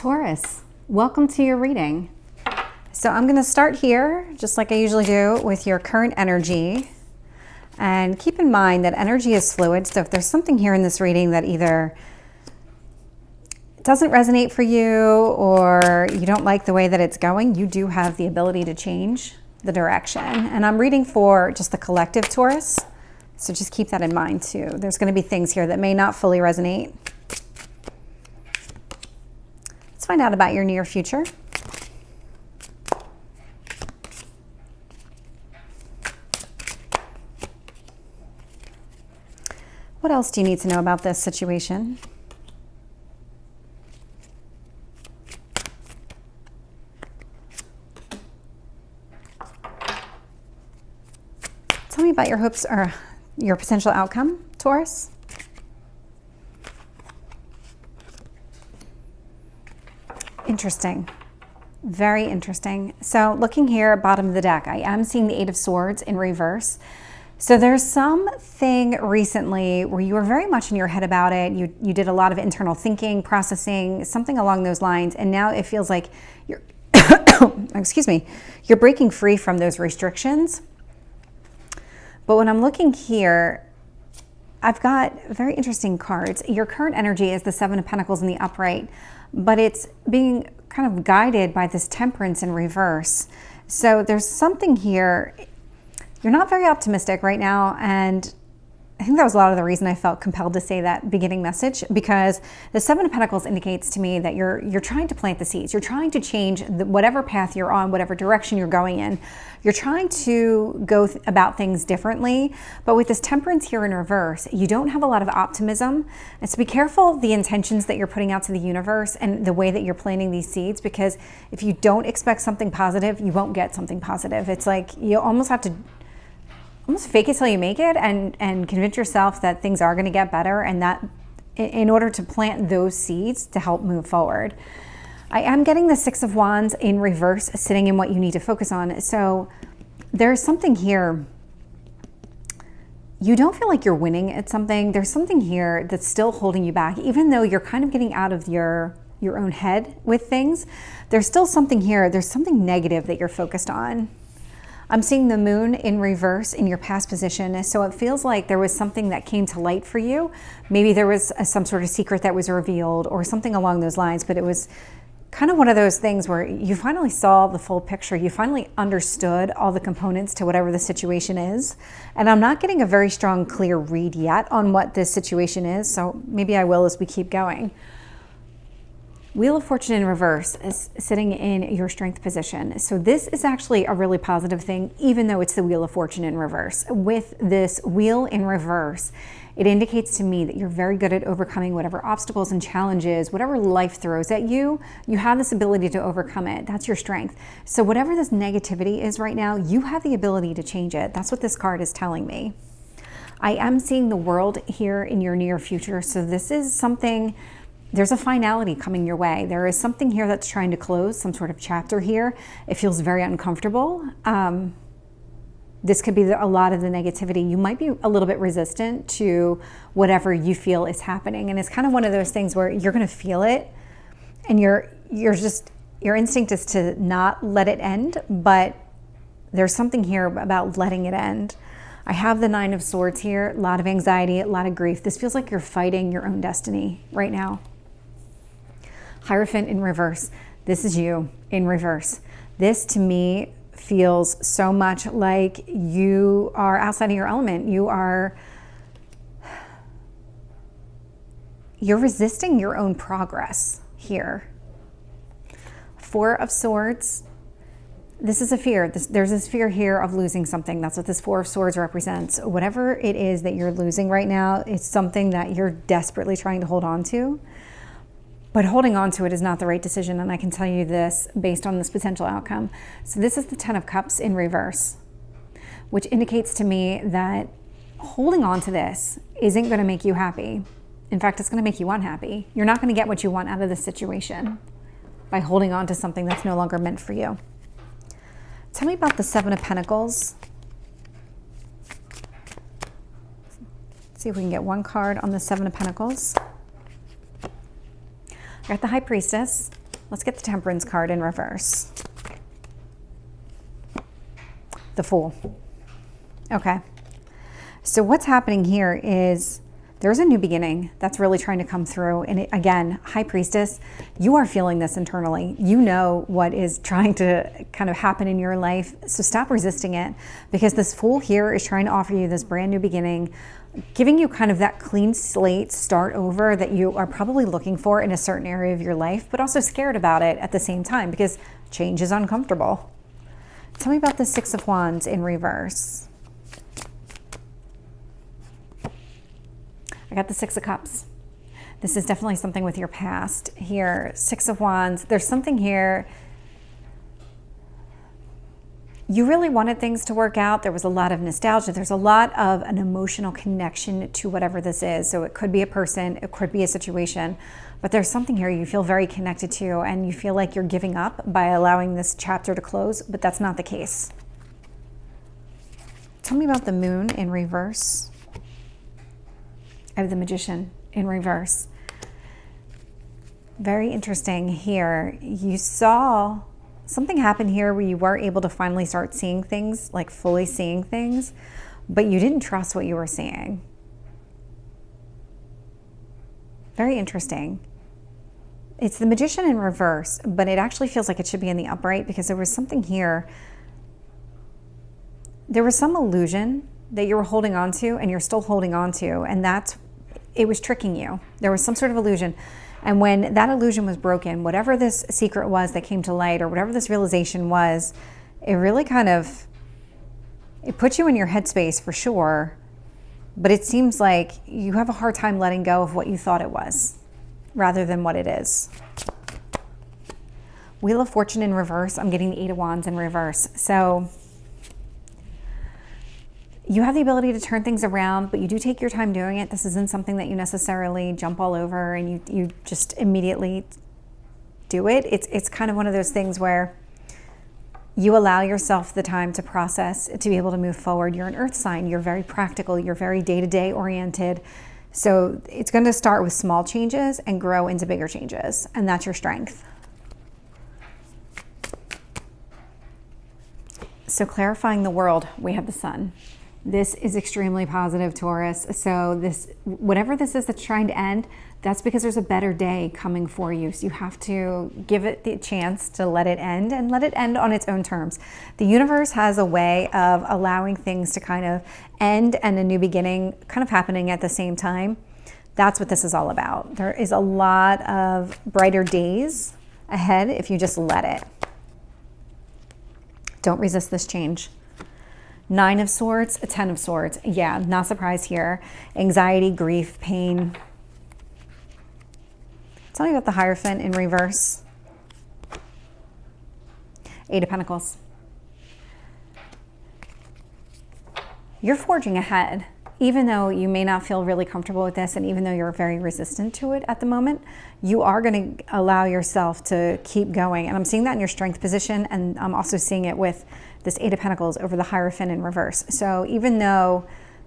Taurus, welcome to your reading. So I'm going to start here, just like I usually do, with your current energy. And keep in mind that energy is fluid, so if there's something here in this reading that either doesn't resonate for you or you don't like the way that it's going, you do have the ability to change the direction. And I'm reading for just the collective Taurus, so just keep that in mind too. There's going to be things here that may not fully resonate. Let's find out about your near future. What else do you need to know about this situation? Tell me about your hopes or your potential outcome, Taurus. Interesting. Very interesting. So looking here, bottom of the deck, I am seeing the Eight of Swords in reverse. So there's something recently where you were very much in your head about it. You did a lot of internal thinking, processing, something along those lines. And now it feels like you're, excuse me, you're breaking free from those restrictions. But when I'm looking here, I've got very interesting cards. Your current energy is the Seven of Pentacles in the upright, but it's being kind of guided by this Temperance in reverse. So there's something here. You're not very optimistic right now, and I think that was a lot of the reason I felt compelled to say that beginning message, because the Seven of Pentacles indicates to me that you're trying to plant the seeds. You're trying to change whatever path you're on, whatever direction you're going in. You're trying to go about things differently, but with this Temperance here in reverse, you don't have a lot of optimism. And so be careful the intentions that you're putting out to the universe and the way that you're planting these seeds, because if you don't expect something positive, you won't get something positive. It's like you almost have to almost fake it till you make it and convince yourself that things are going to get better, and that in order to plant those seeds to help move forward. I am getting the Six of Wands in reverse sitting in what you need to focus on. So there's something here. You don't feel like you're winning at something. There's something here that's still holding you back, even though you're kind of getting out of your own head with things. There's still something here. There's something negative that you're focused on. I'm seeing the Moon in reverse in your past position. So it feels like there was something that came to light for you. Maybe there was some sort of secret that was revealed or something along those lines, but it was kind of one of those things where you finally saw the full picture. You finally understood all the components to whatever the situation is. And I'm not getting a very strong, clear read yet on what this situation is. So maybe I will as we keep going. Wheel of Fortune in reverse is sitting in your strength position. So this is actually a really positive thing, even though it's the Wheel of Fortune in reverse. With this wheel in reverse, it indicates to me that you're very good at overcoming whatever obstacles and challenges, whatever life throws at you, you have this ability to overcome it. That's your strength. So whatever this negativity is right now, you have the ability to change it. That's what this card is telling me. I am seeing the World here in your near future. So this is something. There's a finality coming your way. There is something here that's trying to close, some sort of chapter here. It feels very uncomfortable. This could be a lot of the negativity. You might be a little bit resistant to whatever you feel is happening. And it's kind of one of those things where you're going to feel it and your instinct is to not let it end, but there's something here about letting it end. I have the Nine of Swords here, a lot of anxiety, a lot of grief. This feels like you're fighting your own destiny right now. Hierophant in reverse. This is you in reverse. This to me feels so much like you are outside of your element. You're resisting your own progress here. Four of Swords. This is a fear. There's this fear here of losing something. That's what this Four of Swords represents. Whatever it is that you're losing right now, it's something that you're desperately trying to hold on to. But holding on to it is not the right decision, and I can tell you this based on this potential outcome. So this is the Ten of Cups in reverse, which indicates to me that holding on to this isn't going to make you happy. In fact, it's going to make you unhappy. You're not going to get what you want out of this situation by holding on to something that's no longer meant for you. Tell me about the Seven of Pentacles. Let's see if we can get one card on the Seven of Pentacles. I got the High Priestess. Let's get the Temperance card in reverse. The Fool. Okay. So what's happening here is there's a new beginning that's really trying to come through. And it, again, High Priestess, you are feeling this internally. You know what is trying to kind of happen in your life. So stop resisting it, because this Fool here is trying to offer you this brand new beginning, giving you kind of that clean slate start over that you are probably looking for in a certain area of your life, but also scared about it at the same time because change is uncomfortable. Tell me about the Six of Wands in reverse. I got the Six of Cups. This is definitely something with your past here. Six of Wands. There's something here. You really wanted things to work out. There was a lot of nostalgia. There's a lot of an emotional connection to whatever this is. So it could be a person, it could be a situation, but there's something here you feel very connected to, and you feel like you're giving up by allowing this chapter to close, but that's not the case. Tell me about the Moon in reverse. I have the Magician in reverse. Very interesting here. You saw something happen here where you were able to finally start seeing things, like fully seeing things, but you didn't trust what you were seeing. Very interesting. It's the Magician in reverse, but it actually feels like it should be in the upright, because there was something here. There was some illusion that you were holding on to and you're still holding on to, and it was tricking you. There was some sort of illusion. And when that illusion was broken, whatever this secret was that came to light, or whatever this realization was, it really it put you in your headspace for sure. But it seems like you have a hard time letting go of what you thought it was rather than what it is. Wheel of Fortune in reverse. I'm getting the Eight of Wands in reverse. So you have the ability to turn things around, but you do take your time doing it. This isn't something that you necessarily jump all over and you just immediately do it. It's kind of one of those things where you allow yourself the time to process, to be able to move forward. You're an earth sign. You're very practical. You're very day-to-day oriented. So it's going to start with small changes and grow into bigger changes. And that's your strength. So clarifying the world, we have the Sun. This is extremely positive, Taurus. So whatever this is that's trying to end, that's because there's a better day coming for you. So you have to give it the chance to let it end, and let it end on its own terms. The universe has a way of allowing things to kind of end and a new beginning kind of happening at the same time. That's what this is all about. There is a lot of brighter days ahead if you just let it. Don't resist this change. Nine of Swords, a 10 of Swords. Yeah, not surprised here. Anxiety, grief, pain. Tell me about the Hierophant in reverse. Eight of Pentacles. You're forging ahead. Even though you may not feel really comfortable with this, and even though you're very resistant to it at the moment, you are going to allow yourself to keep going. And I'm seeing that in your strength position, and I'm also seeing it with this Eight of Pentacles over the Hierophant in reverse. So even though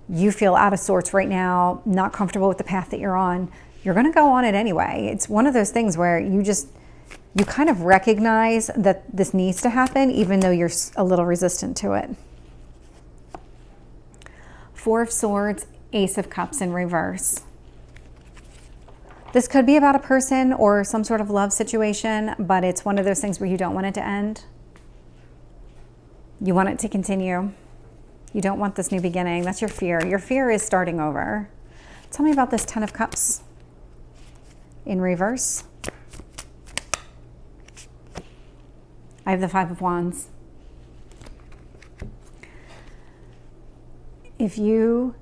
you feel out of sorts right now, not comfortable with the path that you're on, you're going to go on it anyway. It's one of those things where you kind of recognize that this needs to happen, even though you're a little resistant to it. Four of Swords, Ace of Cups in reverse. This could be about a person or some sort of love situation, but it's one of those things where you don't want it to end. You want it to continue. You don't want this new beginning. That's your fear. Your fear is starting over. Tell me about this Ten of Cups in reverse. I have the Five of Wands. If you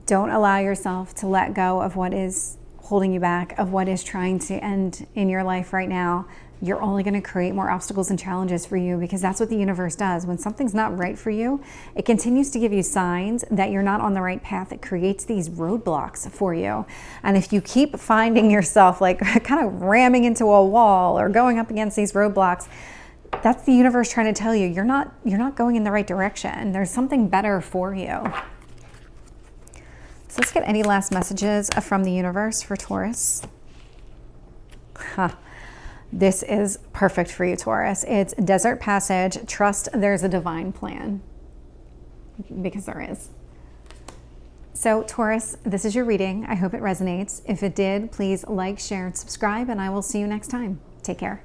don't allow yourself to let go of what is holding you back, of what is trying to end in your life right now, you're only going to create more obstacles and challenges for you, because that's what the universe does. When something's not right for you, it continues to give you signs that you're not on the right path. It creates these roadblocks for you. And if you keep finding yourself like kind of ramming into a wall or going up against these roadblocks, that's the universe trying to tell you you're not going in the right direction. There's something better for you. So let's get any last messages from the universe for Taurus. This is perfect for you, Taurus. It's desert passage. Trust there's a divine plan, because there is. So Taurus, this is your reading. I hope it resonates. If it did, please like, share, and subscribe, and I will see you next time. Take care.